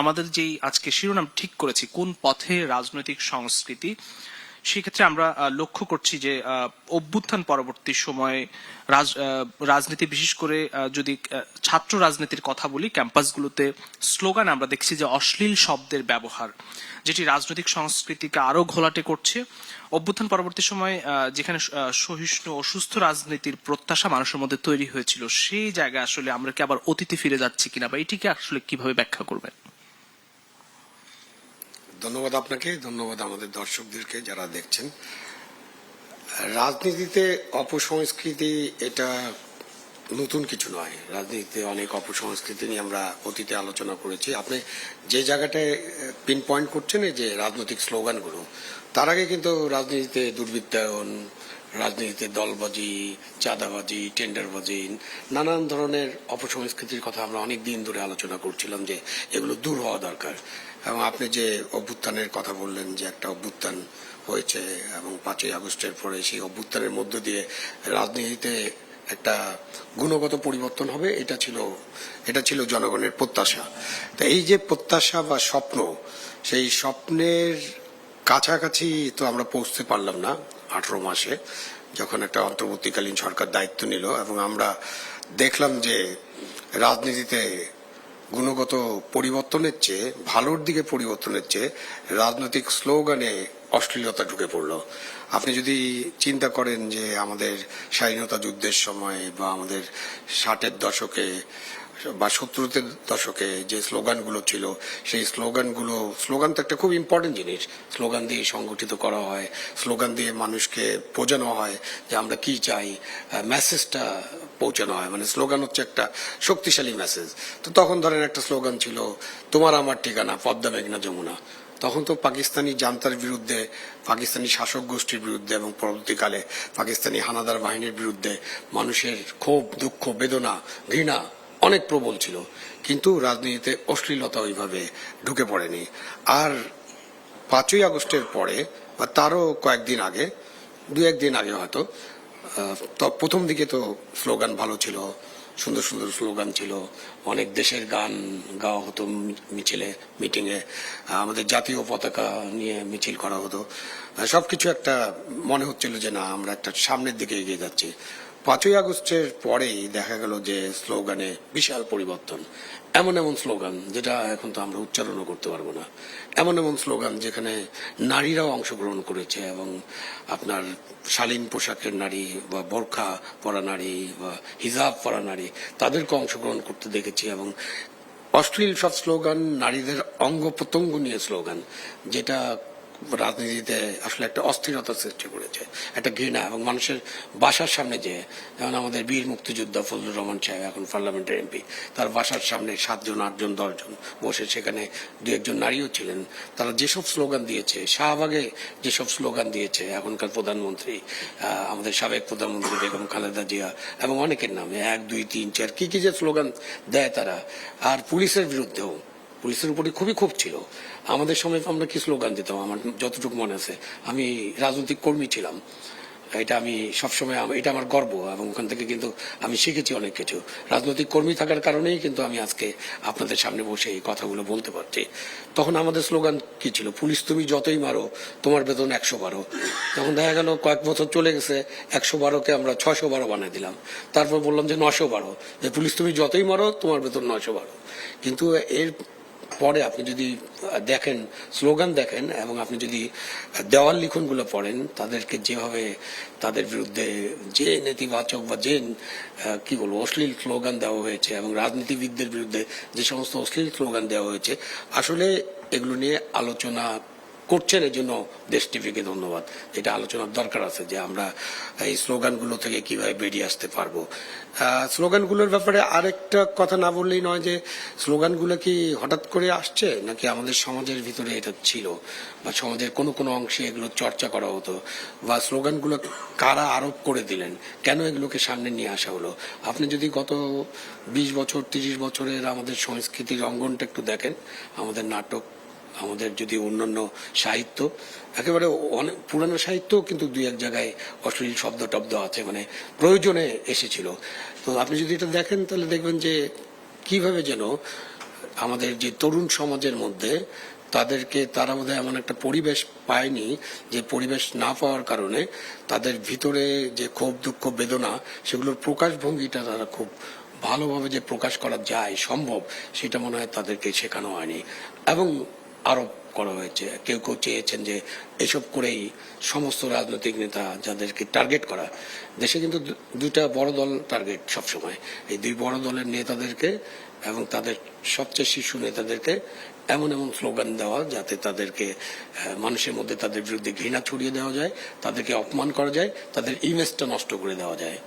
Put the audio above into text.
আমাদের যেই আজকে শিরোনাম ঠিক করেছি কোন পথে রাজনৈতিক সংস্কৃতি, সেক্ষেত্রে আমরা লক্ষ্য করছি যে অভ্যুত্থান পরবর্তী সময়ে রাজনীতি, বিশেষ করে যদি ছাত্র রাজনীতির কথা বলি, ক্যাম্পাসগুলোতে স্লোগান আমরা দেখছি যে অশ্লীল শব্দের ব্যবহার, যেটি রাজনৈতিক সংস্কৃতিকে আরো ঘোলাটে করছে। অভ্যুত্থান পরবর্তী সময়ে যেখানে সহিষ্ণু ও সুস্থ রাজনীতির প্রত্যাশা মানুষের মধ্যে তৈরি হয়েছিল, সেই জায়গায় আসলে আমরা কি আবার অতীতে ফিরে যাচ্ছি কিনা, বা এটিকে আসলে কিভাবে ব্যাখ্যা করবেন? ধন্যবাদ আপনাকে, ধন্যবাদ আমাদের দর্শকদেরকে যারা দেখছেন। রাজনীতিতে অপসংস্কৃতি এটা নতুন কিছু নয়। রাজনীতিতে অনেক অপসংস্কৃতি নিয়ে আমরা অতীতে আলোচনা করেছি। আপনি যে জায়গাটায় পিন পয়েন্ট করছেন যে রাজনৈতিক স্লোগানগুলো, তার আগে কিন্তু রাজনীতিতে দুর্বৃত্তায়ন, রাজনীতিতে দলবাজি, চাঁদাবাজি, টেন্ডারবাজি, নানান ধরনের অপসংস্কৃতির কথা আমরা অনেক দিন ধরে আলোচনা করছিলাম যে এগুলো দূর হওয়া দরকার। এবং আপনি যে অভ্যুত্থানের কথা বললেন, যে একটা অভ্যুত্থান হয়েছে এবং 5ই আগস্টের পরে সেই অভ্যুত্থানের মধ্য দিয়ে রাজনীতিতে একটা গুণগত পরিবর্তন হবে, এটা ছিল জনগণের প্রত্যাশা। তো এই যে প্রত্যাশা বা স্বপ্ন, সেই স্বপ্নের কাছাকাছি তো আমরা পৌঁছতে পারলাম না 18 মাসে, যখন একটা অন্তর্বর্তীকালীন সরকার দায়িত্ব নিল এবং আমরা দেখলাম যে রাজনীতিতে গুণগত পরিবর্তনের চেয়ে, ভালোর দিকে পরিবর্তনের চেয়ে রাজনৈতিক স্লোগানে অশ্লীলতা ঢুকে পড়লো। আপনি যদি চিন্তা করেন যে আমাদের স্বাধীনতা যুদ্ধের সময় বা আমাদের 60-এর দশকে বা 70-এর দশকে যে স্লোগানগুলো ছিল, সেই স্লোগান তো একটা খুব ইম্পর্টেন্ট জিনিস। স্লোগান দিয়ে সংগঠিত করা হয়, স্লোগান দিয়ে মানুষকে বোঝানো হয় যে আমরা কি চাই, মেসেজটা পৌঁছানো হয়। মানে স্লোগান হচ্ছে একটা শক্তিশালী মেসেজ। তো তখন ধরেন একটা স্লোগান ছিল, তোমার আমার ঠিকানা পদ্মা মেঘনা যমুনা। তখন তো পাকিস্তানি জান্তার বিরুদ্ধে, পাকিস্তানি শাসক গোষ্ঠীর বিরুদ্ধে এবং পরবর্তীকালে পাকিস্তানি হানাদার বাহিনীর বিরুদ্ধে মানুষের ক্ষোভ, দুঃখ, বেদনা, ঘৃণা অনেক প্রবল ছিল, কিন্তু রাজনীতিতে অশ্লীলতা ওইভাবে ঢুকে পড়েনি। আর 5ই আগস্টের পরে বা তারও কয়েকদিন আগে, 2-1 দিন আগে হয়তো, প্রথম দিকে তো স্লোগান ভালো ছিল, সুন্দর সুন্দর স্লোগান ছিল, অনেক দেশের গান গাওয়া হতো মিছিলে, মিটিংয়ে, আমাদের জাতীয় পতাকা নিয়ে মিছিল করা হতো। সবকিছু একটা মনে হচ্ছিল যে না, আমরা একটা সামনের দিকে এগিয়ে যাচ্ছি। 5ই আগস্টের পরেই দেখা গেল যে স্লোগানে বিশাল পরিবর্তন। এমন এমন স্লোগান যেটা এখন তো আমরা উচ্চারণও করতে পারবো না, এমন এমন স্লোগান যেখানে নারীরাও অংশগ্রহণ করেছে, এবং আপনার শালীন পোশাকের নারী বা বোরখা পরা নারী বা হিজাব পরা নারী, তাদেরকে অংশগ্রহণ করতে দেখেছি। এবং অশ্লীল সব স্লোগান, নারীদের অঙ্গ প্রত্যঙ্গ নিয়ে স্লোগান, যেটা রাজনীতিতে আসলে একটা অস্থিরতা সৃষ্টি করেছে, একটা ঘৃণা। এবং মানুষের বাসার সামনে, যে যেমন আমাদের বীর মুক্তিযোদ্ধা ফজলুর রহমান সাহেব এখন পার্লামেন্টের এমপি, তার বাসার সামনে 7 জন 8 জন 10 জন বসে, সেখানে 2-1 জন নারীও ছিলেন। তারা যেসব স্লোগান দিয়েছে, শাহবাগে যেসব স্লোগান দিয়েছে এখনকার প্রধানমন্ত্রী, আমাদের সাবেক প্রধানমন্ত্রী বেগম খালেদা জিয়া এবং অনেকের নামে 1, 2, 3, 4 কি কি যে স্লোগান দেয় তারা। আর পুলিশের বিরুদ্ধেও, পুলিশের উপরে খুবই ক্ষোভ ছিল। আমাদের সময় আমরা কি স্লোগান দিতাম, আমার যতটুকু মনে আছে, আমি রাজনৈতিক কর্মী ছিলাম, এটা আমি সবসময়, এটা আমার গর্ব, এবং ওখান থেকে কিন্তু আমি শিখেছি অনেক কিছু। রাজনৈতিক কর্মী থাকার কারণেই কিন্তু আমি আজকে আপনাদের সামনে বসে এই কথাগুলো বলতে পারছি। তখন আমাদের স্লোগান কি ছিল, পুলিশ তুমি যতই মারো তোমার বেতন 112। তখন দেখা গেল কয়েক বছর চলে গেছে, 112কে আমরা 612 বানিয়ে দিলাম। তারপর বললাম যে 912, যে পুলিশ তুমি যতই মারো তোমার বেতন 912। কিন্তু এর পরে আপনি যদি দেখেন, স্লোগান দেখেন, এবং আপনি যদি দেওয়াল লিখনগুলো পড়েন, তাদেরকে যেভাবে, তাদের বিরুদ্ধে যে নেতিবাচক বা যে কি বলবো অশ্লীল স্লোগান দেওয়া হয়েছে, এবং রাজনীতিবিদদের বিরুদ্ধে যে সমস্ত অশ্লীল স্লোগান দেওয়া হয়েছে, আসলে এগুলো নিয়ে আলোচনা করছেন। এই জন্য দেশ টিভিকে ধন্যবাদ, এটা আলোচনার দরকার আছে যে আমরা এই স্লোগানগুলো থেকে কিভাবে বেরিয়ে আসতে পারবো। স্লোগানগুলোর ব্যাপারে আরেকটা কথা না বললেই নয়, যে স্লোগানগুলো কি হঠাৎ করে আসছে, নাকি আমাদের সমাজের ভিতরে এটা ছিল, বা সমাজের কোনো কোনো অংশে এগুলো চর্চা করা হতো, বা স্লোগানগুলো কারা আরোপ করে দিলেন, কেন এগুলোকে সামনে নিয়ে আসা হলো। আপনি যদি গত 20 বছর 30 বছরের আমাদের সংস্কৃতির অঙ্গনটা একটু দেখেন, আমাদের নাটক, আমাদের যদি অন্যান্য সাহিত্য, একেবারে অনেক পুরানো সাহিত্য কিন্তু 2-1 জায়গায় অশ্লীল শব্দ টব্দ আছে, মানে প্রয়োজনে এসেছিল। তো আপনি যদি এটা দেখেন তাহলে দেখবেন যে কিভাবে যেন আমাদের যে তরুণ সমাজের মধ্যে তারা বোধহয় এমন একটা পরিবেশ পায়নি, যে পরিবেশ না পাওয়ার কারণে তাদের ভিতরে যে ক্ষোভ দুঃখ বেদনা সেগুলোর প্রকাশভঙ্গিটা তারা খুব ভালোভাবে যে প্রকাশ করা যায় সম্ভব, সেটা মনে হয় তাদেরকে শেখানো হয়নি এবং আরোপ করা হয়েছে। কেউ কেউ চেয়েছেন যে এসব করেই সমস্ত রাজনৈতিক নেতা যাদেরকে টার্গেট করা, দেশে কিন্তু দুইটা বড় দল টার্গেট সবসময়, এই দুই বড় দলের নেতাদেরকে এবং তাদের সবচেয়ে শীর্ষ নেতাদেরকে এমন এমন স্লোগান দেওয়া যাতে তাদেরকে মানুষের মধ্যে তাদের বিরুদ্ধে ঘৃণা ছড়িয়ে দেওয়া যায়, তাদেরকে অপমান করা যায়, তাদের ইমেজটা নষ্ট করে দেওয়া যায়।